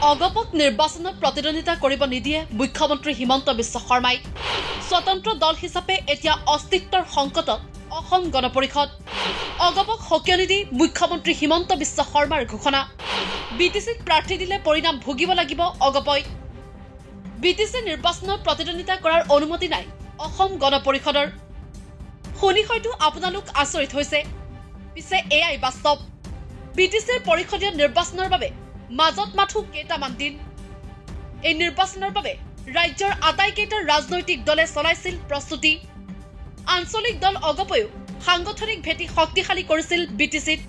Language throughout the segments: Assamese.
অগপক নিৰ্বাচনত প্ৰতিদ্বন্দ্বিতা কৰিব নিদিয়ে মুখ্যমন্ত্ৰী হিমন্ত বিশ্ব শৰ্মাই। স্বতন্ত্ৰ দল হিচাপে এতিয়া অস্তিত্বৰ সংকটত অসম গণ পৰিষদ। অগপক সকিয়নি দি মুখ্যমন্ত্ৰী হিমন্ত বিশ্ব শৰ্মাৰ ঘোষণা। বিটিচিত প্ৰাৰ্থী দিলে পৰিণাম ভুগিব লাগিব অগপই। বিটিচি নিৰ্বাচনত প্ৰতিদ্বন্দ্বিতা কৰাৰ অনুমতি নাই অসম গণ পৰিষদৰ। শুনি হয়তো আপোনালোক আচৰিত হৈছে, পিছে এয়াই বাস্তৱ। বিটিচিৰ পৰিষদীয় নিৰ্বাচনৰ বাবে মাজত মাথো কেইটামান দিন। এই নিৰ্বাচনৰ বাবে ৰাজ্যৰ আটাইকেইটা ৰাজনৈতিক দলে চলাইছিল প্ৰস্তুতি। আঞ্চলিক দল অগপয়ো সাংগঠনিক ভেটি শক্তিশালী কৰিছিল বিটিচিত।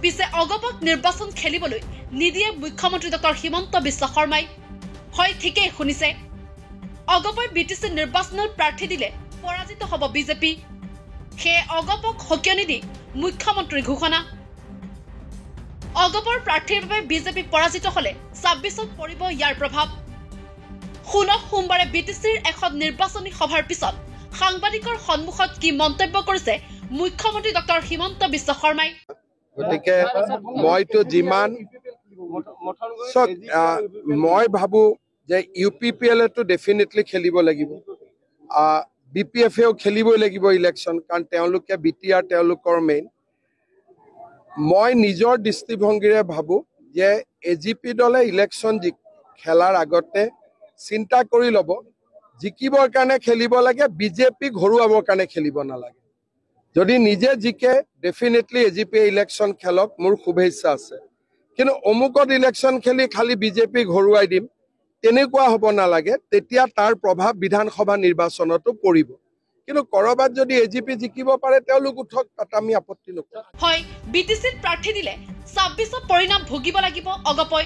পিছে অগপক নিৰ্বাচন খেলিবলৈ নিদিয়ে মুখ্যমন্ত্ৰী ডক্টৰ হিমন্ত বিশ্ব শৰ্মাই। হয়, ঠিকেই শুনিছে, অগপই বিটিচি নিৰ্বাচনত প্ৰাৰ্থী দিলে পৰাজিত হ'ব বিজেপি। সেয়ে অগপক সকিয়নি দি মুখ্যমন্ত্ৰীৰ ঘোষণা। অগপৰ প্ৰাৰ্থীৰ বাবে বিজেপি পৰাজিত হলে ২৬ত পৰিব ইয়াৰ প্ৰভাৱ। ১৬ সোমবাৰে বিটিচিৰ এখন নিৰ্বাচনী সভাৰ পিছত সাংবাদিকৰ সন্মুখত কি মন্তব্য কৰিছে মুখ্যমন্ত্ৰী ডক্টৰ হিমন্ত বিশ্ব শৰ্মাই। গতিকে মইতো যিমান মই ভাবো যে UPPL-এটো ডেফিনেটলি খেলিব লাগিব, BPF-এও খেলিবই লাগিব ইলেকশ্যন, কাৰণ তেওঁলোকে BTR তেওঁলোকৰ মেইন। মই নিজৰ দৃষ্টিভংগীৰে ভাবো যে AGP দলে ইলেকশ্যন খেলাৰ আগতে চিন্তা কৰি ল'ব জিকিবৰ কাৰণে খেলিব লাগে, বিজেপিক হৰুৱাবৰ কাৰণে খেলিব নালাগে। যদি নিজে জিকে ডেফিনেটলি AGP ইলেকশ্যন খেলক, মোৰ শুভেচ্ছা আছে। কিন্তু অমুকত ইলেকশ্যন খেলি খালি বিজেপিক হৰুৱাই দিম তেনেকুৱা হ'ব নালাগে, তেতিয়া তাৰ প্ৰভাৱ বিধানসভা নিৰ্বাচনতো পৰিব। কিন্তু কৰবাত যদি AGP জিকিব পাৰে তেওঁলোক উঠক, তাত আমি আপত্তি নকৰোঁ। হয়, বিটিচিত প্ৰাৰ্থী দিলে ২৬ত পৰিণাম ভুগিব লাগিব অগপই।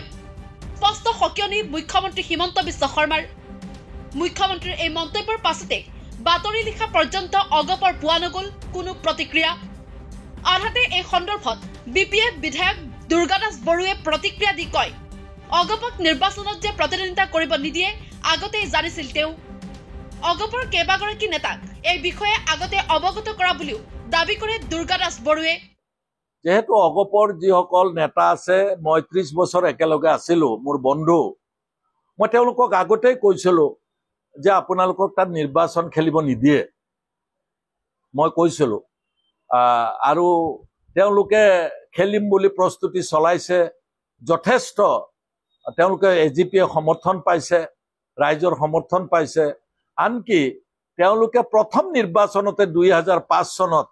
স্পষ্ট সকিয়নি মুখ্যমন্ত্ৰী হিমন্ত বিশ্ব শৰ্মাৰ। মুখ্যমন্ত্ৰীৰ এই মন্তব্যৰ পাছতে বাতৰি লিখা পৰ্যন্ত অগপৰ পোৱা নগ'ল কোনো প্ৰতিক্ৰিয়া। আনহাতে এই সন্দৰ্ভত BPF বিধায়ক দুৰ্গাদাস বড়োৱে প্ৰতিক্ৰিয়া দি কয়, অগপক নিৰ্বাচনত যে প্ৰতিদ্বন্দ্বিতা কৰিব নিদিয়ে আগতেই জানিছিল তেওঁ। অগপৰ কেইবাগৰাকী নেতাক এই বিষয়ে আগতে অৱগত কৰা বুলিও দাবী কৰে দুৰ্গাদাস বড়োৱে। যেহেতু অগপৰ যিসকল নেতা আছে, মই ৩০ বছৰ একেলগে আছিলো, মোৰ বন্ধু, মই তেওঁলোকক আগতেই কৈছিলো যে আপোনালোকক তাত নিৰ্বাচন খেলিব নিদিয়ে, মই কৈছিলো। আৰু তেওঁলোকে খেলিম বুলি প্ৰস্তুতি চলাইছে, যথেষ্ট তেওঁলোকে AGP-য়ে সমৰ্থন পাইছে, ৰাইজৰ সমৰ্থন পাইছে। আনকি তেওঁলোকে প্ৰথম নিৰ্বাচনতে ২০০৫ চনত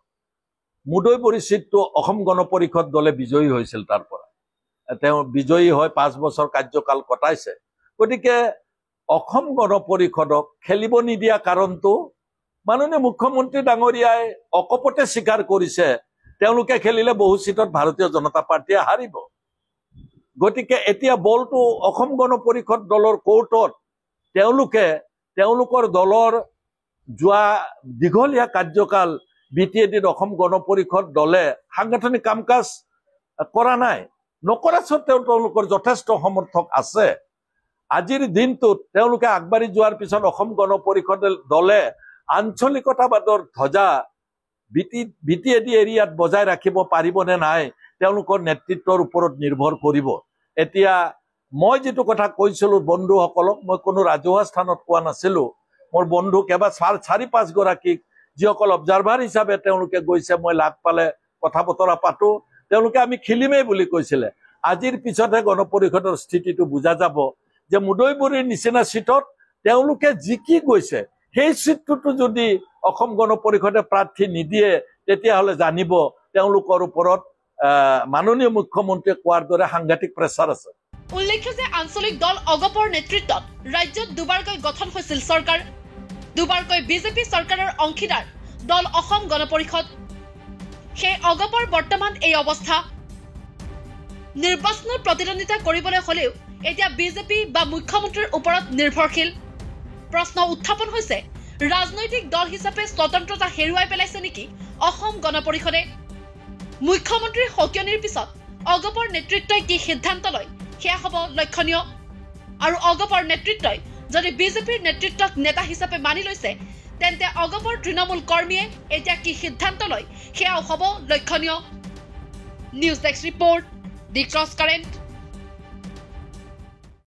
মুদৈবৰী চিটটো অসম গণ পৰিষদ দলে বিজয়ী হৈছিল। তাৰ পৰা তেওঁ বিজয়ী হৈ ৫ বছৰ কাৰ্যকাল কটাইছে। গতিকে অসম গণ পৰিষদক খেলিব নিদিয়া কাৰণটো মাননীয় মুখ্যমন্ত্ৰী ডাঙৰীয়াই অকপতে স্বীকাৰ কৰিছে, তেওঁলোকে খেলিলে বহু চিটত ভাৰতীয় জনতা পাৰ্টীয়ে হাৰিব। গতিকে এতিয়া বলটো অসম গণ পৰিষদ দলৰ কোৰ্টত। তেওঁলোকে তেওঁলোকৰ দলৰ যোৱা দীঘলীয়া কাৰ্যকাল BTAD অসম গণ পৰিষদ দলে সাংগঠনিক কাম কাজ কৰা নাই, নকৰা স্বত্বেও তেওঁলোকৰ যথেষ্ট সমৰ্থক আছে। আজিৰ দিনটোত তেওঁলোকে আগবাঢ়ি যোৱাৰ পিছত অসম গণ পৰিষদ দলে আঞ্চলিকতাবাদৰ ধ্বজা BTAD এৰিয়াত বজাই ৰাখিব পাৰিব নে নাই তেওঁলোকৰ নেতৃত্বৰ ওপৰত নিৰ্ভৰ কৰিব। এতিয়া মই যিটো কথা কৈছিলো বন্ধুসকলক, মই কোনো ৰাজহুৱা স্থানত কোৱা নাছিলো। মোৰ বন্ধু কেইবা ৪-৫ গৰাকীক যিসকল অবজাৰভাৰ হিচাপে তেওঁলোকে গৈছে, মই লাগ পালে কথা বতৰা পাতো, তেওঁলোকে আমি খেলিমেই বুলি কৈছিলে। আজিৰ পিছতহে গণ পৰিষদৰ স্থিতিটো বুজা যাব যে মুদৈবৰীৰ নিচিনা চিটত তেওঁলোকে জিকি গৈছে, সেই চিটটোতো যদি অসম গণ পৰিষদে প্ৰাৰ্থী নিদিয়ে তেতিয়াহ'লে জানিব তেওঁলোকৰ ওপৰত মাননীয় মুখ্যমন্ত্ৰীয়ে কোৱাৰ দৰে সাংঘাতিক প্ৰেছাৰ আছে। উল্লেখ্য যে আঞ্চলিক দল অগপৰ নেতৃত্বত ৰাজ্যত দুবাৰকৈ গঠন হৈছিল চৰকাৰ। দুবাৰকৈ বিজেপি চৰকাৰৰ অংশীদাৰ দল অসম গণ পৰিষদ। সেই অগপৰ বৰ্তমান এই অৱস্থা। নিৰ্বাচনত প্ৰতিদ্বন্দ্বিতা কৰিবলৈ হলেও এতিয়া বিজেপি বা মুখ্যমন্ত্ৰীৰ ওপৰত নিৰ্ভৰশীল। প্ৰশ্ন উত্থাপন হৈছে, ৰাজনৈতিক দল হিচাপে স্বতন্ত্ৰতা হেৰুৱাই পেলাইছে নেকি অসম গণ পৰিষদে। মুখ্যমন্ত্ৰীৰ সকিয়নিৰ পিছত অগপৰ নেতৃত্বই কি সিদ্ধান্ত লয় সেয়া হ'ব লক্ষণীয়। আৰু অগপৰ নেতৃত্বই যদি বিজেপিৰ নেতৃত্বক নেতা হিচাপে মানি লৈছে, তেন্তে অগপৰ তৃণমূল কৰ্মীয়ে এতিয়া কি সিদ্ধান্ত লয় সেয়াও হ'ব লক্ষণীয়। নিউজ ডেস্ক ৰিপৰ্ট, দি ক্ৰছ কাৰেণ্ট।